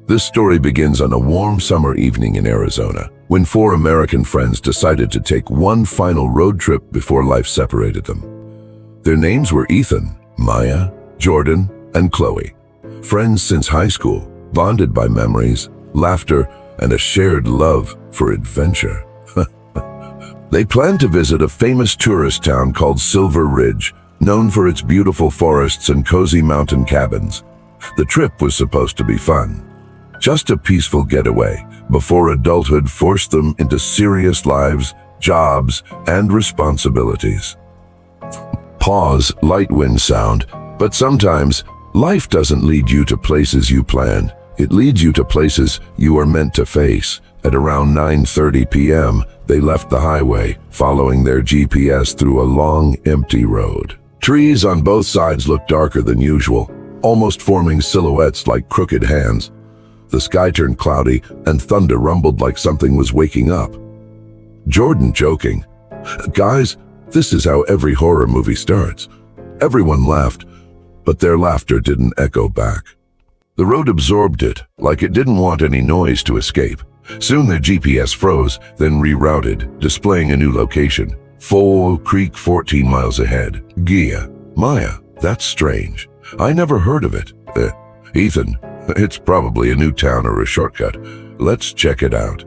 This story begins on a warm summer evening in Arizona, when four American friends decided to take one final road trip before life separated them. Their names were Ethan, Maya, Jordan, and Chloe. Friends since high school, bonded by memories, laughter, and a shared love for adventure. They planned to visit a famous tourist town called Silver Ridge, known for its beautiful forests and cozy mountain cabins. The trip was supposed to be fun. Just a peaceful getaway before adulthood forced them into serious lives, jobs, and responsibilities. Pause, light wind sound, but sometimes life doesn't lead you to places you planned. It leads you to places you are meant to face. At around 9:30 p.m., they left the highway, following their GPS through a long, empty road. Trees on both sides looked darker than usual, almost forming silhouettes like crooked hands. The sky turned cloudy, and thunder rumbled like something was waking up. Jordan joking, "Guys, this is how every horror movie starts." Everyone laughed, but their laughter didn't echo back. The road absorbed it, like it didn't want any noise to escape. Soon their GPS froze, then rerouted, displaying a new location. Fall Creek 14 miles ahead. Gia, Maya, that's strange. I never heard of it. Ethan, it's probably a new town or a shortcut. Let's check it out.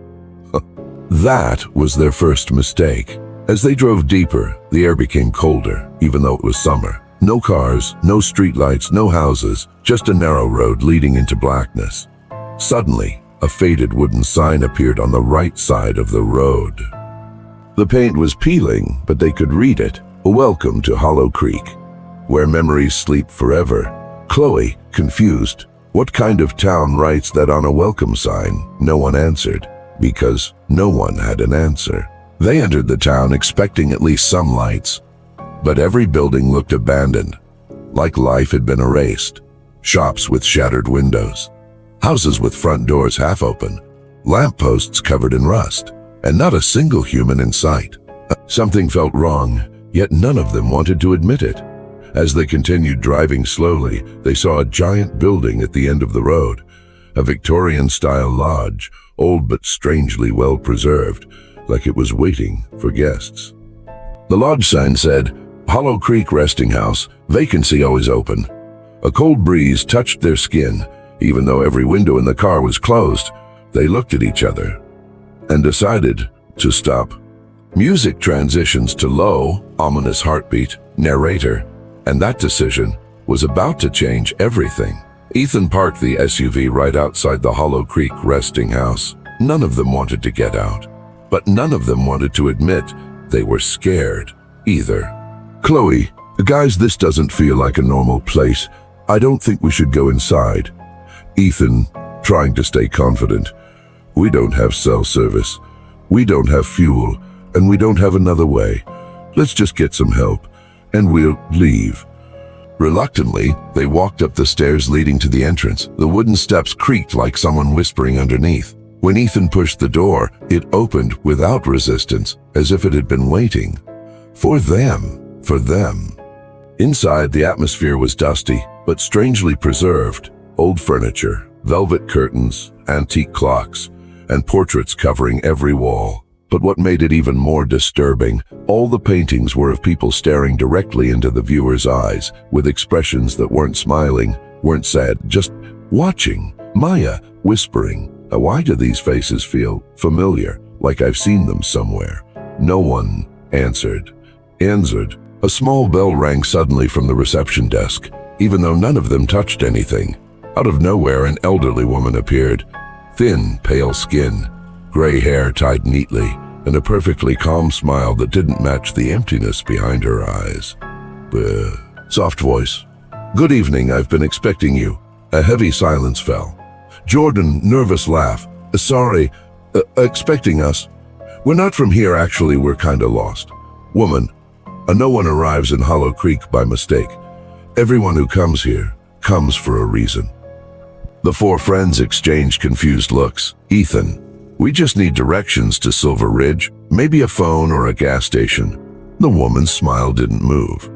That was their first mistake. As they drove deeper, the air became colder, even though it was summer. No cars, no streetlights, no houses, just a narrow road leading into blackness. Suddenly, a faded wooden sign appeared on the right side of the road. The paint was peeling, but they could read it. "Welcome to Hollow Creek, where memories sleep forever." Chloe, confused. What kind of town writes that on a welcome sign? No one answered, because no one had an answer. They entered the town expecting at least some lights, but every building looked abandoned, like life had been erased. Shops with shattered windows, houses with front doors half open, lampposts covered in rust, and not a single human in sight. Something felt wrong, yet none of them wanted to admit it. As they continued driving slowly, they saw a giant building at the end of the road, a Victorian-style lodge, old but strangely well-preserved, like it was waiting for guests. The lodge sign said, "Hollow Creek Resting House, vacancy always open." A cold breeze touched their skin. Even though every window in the car was closed, they looked at each other and decided to stop. Music transitions to low, ominous heartbeat, narrator, and that decision was about to change everything. Ethan parked the SUV right outside the Hollow Creek Resting House. None of them wanted to get out, but none of them wanted to admit they were scared either. "Chloe, guys, this doesn't feel like a normal place. I don't think we should go inside." Ethan, trying to stay confident, "We don't have cell service, we don't have fuel, and we don't have another way. Let's just get some help, and we'll leave." Reluctantly, they walked up the stairs leading to the entrance. The wooden steps creaked like someone whispering underneath. When Ethan pushed the door, it opened without resistance, as if it had been waiting. For them. Inside, the atmosphere was dusty, but strangely preserved. Old furniture, velvet curtains, antique clocks, and portraits covering every wall. But what made it even more disturbing, all the paintings were of people staring directly into the viewer's eyes, with expressions that weren't smiling, weren't sad, just watching. Maya, whispering, "Why do these faces feel familiar, like I've seen them somewhere?" No one answered. A small bell rang suddenly from the reception desk, even though none of them touched anything. Out of nowhere, an elderly woman appeared. Thin, pale skin, gray hair tied neatly, and a perfectly calm smile that didn't match the emptiness behind her eyes. Soft voice. "Good evening, I've been expecting you." A heavy silence fell. Jordan, nervous laugh. "Sorry, expecting us? We're not from here actually, we're kinda lost." Woman, "No one arrives in Hollow Creek by mistake. Everyone who comes here comes for a reason." The four friends exchanged confused looks. Ethan, "We just need directions to Silver Ridge, maybe a phone or a gas station." The woman's smile didn't move.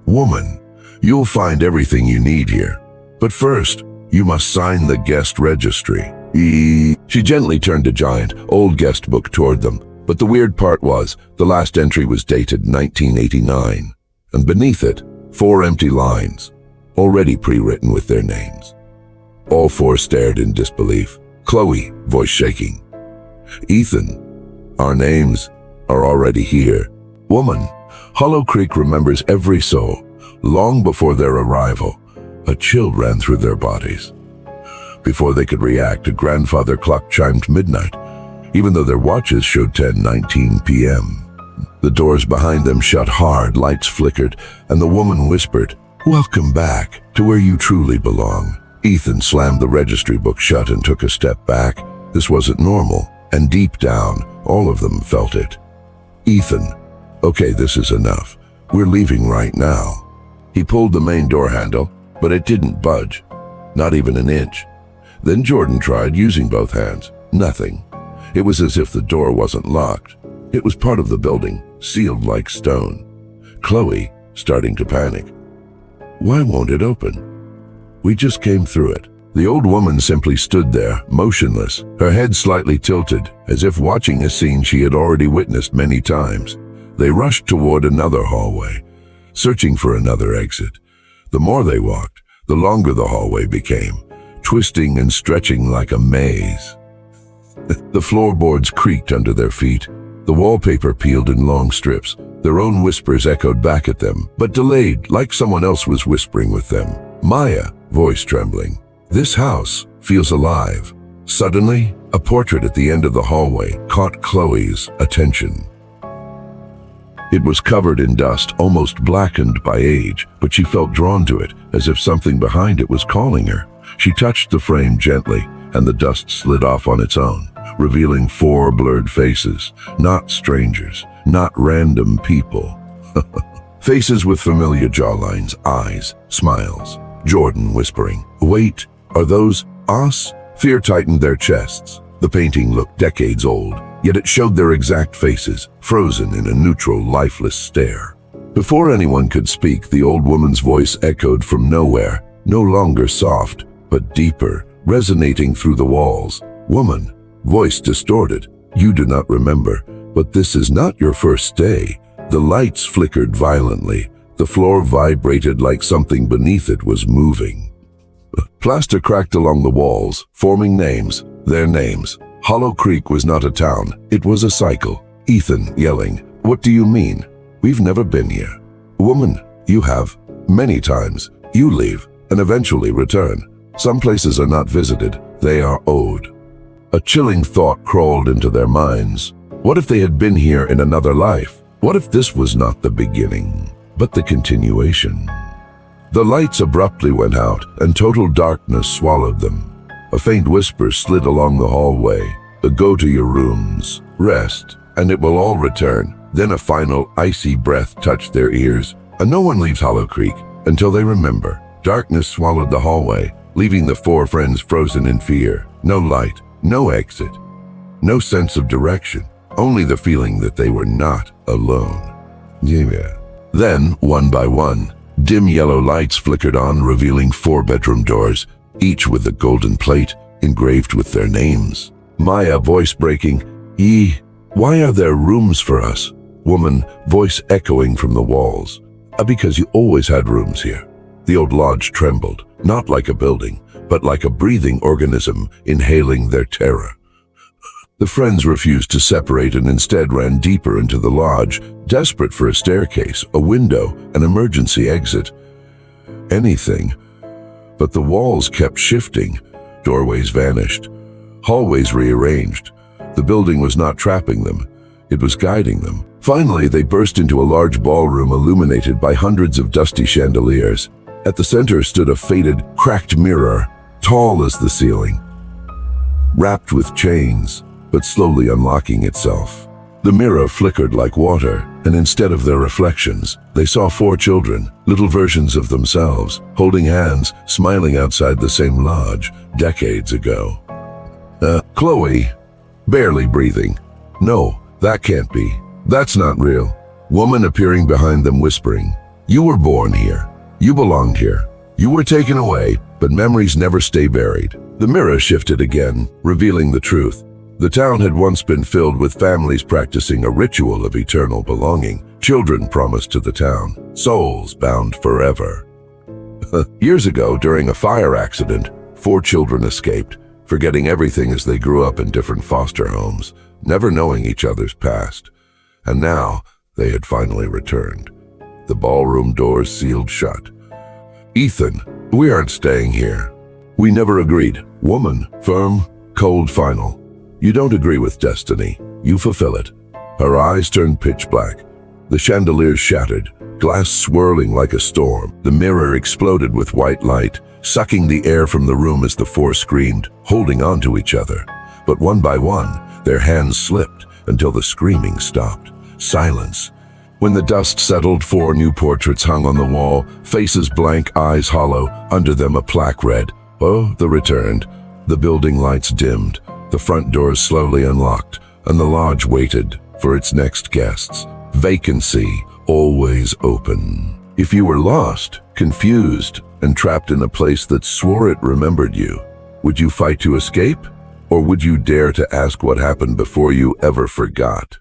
"Woman, you'll find everything you need here. But first, You must sign the guest registry. She gently turned a giant, old guest book toward them, but the weird part was, the last entry was dated 1989, and beneath it, 4 empty lines, already pre-written with their names. All 4 stared in disbelief. Chloe, voice shaking. Ethan, our names are already here. Woman, Hollow Creek remembers every soul. Long before their arrival, a chill ran through their bodies. Before they could react, a grandfather clock chimed midnight, even though their watches showed 10:19 p.m. The doors behind them shut hard, lights flickered, and the woman whispered, "Welcome back to where you truly belong." Ethan slammed the registry book shut and took a step back. This wasn't normal, and deep down, all of them felt it. "Ethan, okay, this is enough. We're leaving right now." He pulled the main door handle, but it didn't budge, not even an inch. Then Jordan tried using both hands. Nothing. It was as if the door wasn't locked. It was part of the building, sealed like stone. Chloe, starting to panic. "Why won't it open? We just came through it." The old woman simply stood there, motionless, her head slightly tilted, as if watching a scene she had already witnessed many times. They rushed toward another hallway, searching for another exit. The more they walked, the longer the hallway became, twisting and stretching like a maze. The floorboards creaked under their feet. The wallpaper peeled in long strips. Their own whispers echoed back at them, but delayed, like someone else was whispering with them. Maya, voice trembling. "This house feels alive." Suddenly, a portrait at the end of the hallway caught Chloe's attention. It was covered in dust, almost blackened by age, but she felt drawn to it, as if something behind it was calling her. She touched the frame gently, and the dust slid off on its own, revealing 4 blurred faces, not strangers, not random people. Faces with familiar jawlines, eyes, smiles. Jordan whispering, "Wait, are those us?" Fear tightened their chests. The painting looked decades old, yet it showed their exact faces, frozen in a neutral, lifeless stare. Before anyone could speak, the old woman's voice echoed from nowhere, no longer soft, but deeper, resonating through the walls. "Woman," voice distorted, "you do not remember, but this is not your first day." The lights flickered violently. The floor vibrated like something beneath it was moving. Plaster cracked along the walls, forming names, their names. Hollow Creek was not a town, it was a cycle. Ethan yelling, "What do you mean? We've never been here." "Woman, you have. Many times. You leave, and eventually return. Some places are not visited, they are owed." A chilling thought crawled into their minds. What if they had been here in another life? What if this was not the beginning, but the continuation? The lights abruptly went out, and total darkness swallowed them. A faint whisper slid along the hallway. "Go to your rooms, rest, and it will all return." Then a final icy breath touched their ears. And no one leaves Hollow Creek until they remember. Darkness swallowed the hallway, leaving the 4 friends frozen in fear. No light, no exit, no sense of direction, only the feeling that they were not alone. Then, one by one, dim yellow lights flickered on, revealing 4 bedroom doors, each with a golden plate engraved with their names. Maya, voice breaking, "Why are there rooms for us?" Woman, voice echoing from the walls, "Because you always had rooms here." The old lodge trembled, not like a building, but like a breathing organism inhaling their terror. The friends refused to separate and instead ran deeper into the lodge, desperate for a staircase, a window, an emergency exit. Anything. But the walls kept shifting. Doorways vanished. Hallways rearranged. The building was not trapping them. It was guiding them. Finally, they burst into a large ballroom illuminated by hundreds of dusty chandeliers. At the center stood a faded, cracked mirror, tall as the ceiling, wrapped with chains, but slowly unlocking itself. The mirror flickered like water, and instead of their reflections, they saw 4 children, little versions of themselves, holding hands, smiling outside the same lodge, decades ago. Chloe, barely breathing. "No, that can't be. That's not real." Woman appearing behind them whispering, "You were born here. You belonged here. You were taken away, but memories never stay buried. The mirror shifted again, revealing the truth. The town had once been filled with families practicing a ritual of eternal belonging. Children promised to the town, souls bound forever. Years ago, during a fire accident, 4 children escaped, forgetting everything as they grew up in different foster homes, never knowing each other's past. And now, they had finally returned. The ballroom doors sealed shut. Ethan, we aren't staying here. We never agreed. Woman, firm, cold, final. You don't agree with destiny. You fulfill it. Her eyes turned pitch black. The chandeliers shattered, glass swirling like a storm. The mirror exploded with white light, sucking the air from the room as the 4 screamed, holding on to each other. But one by one, their hands slipped until the screaming stopped. Silence. When the dust settled, 4 new portraits hung on the wall, faces blank, eyes hollow, under them a plaque read, "Oh, the returned." The building lights dimmed, the front doors slowly unlocked, and the lodge waited for its next guests. Vacancy, always open. If you were lost, confused, and trapped in a place that swore it remembered you, would you fight to escape? Or would you dare to ask what happened before you ever forgot?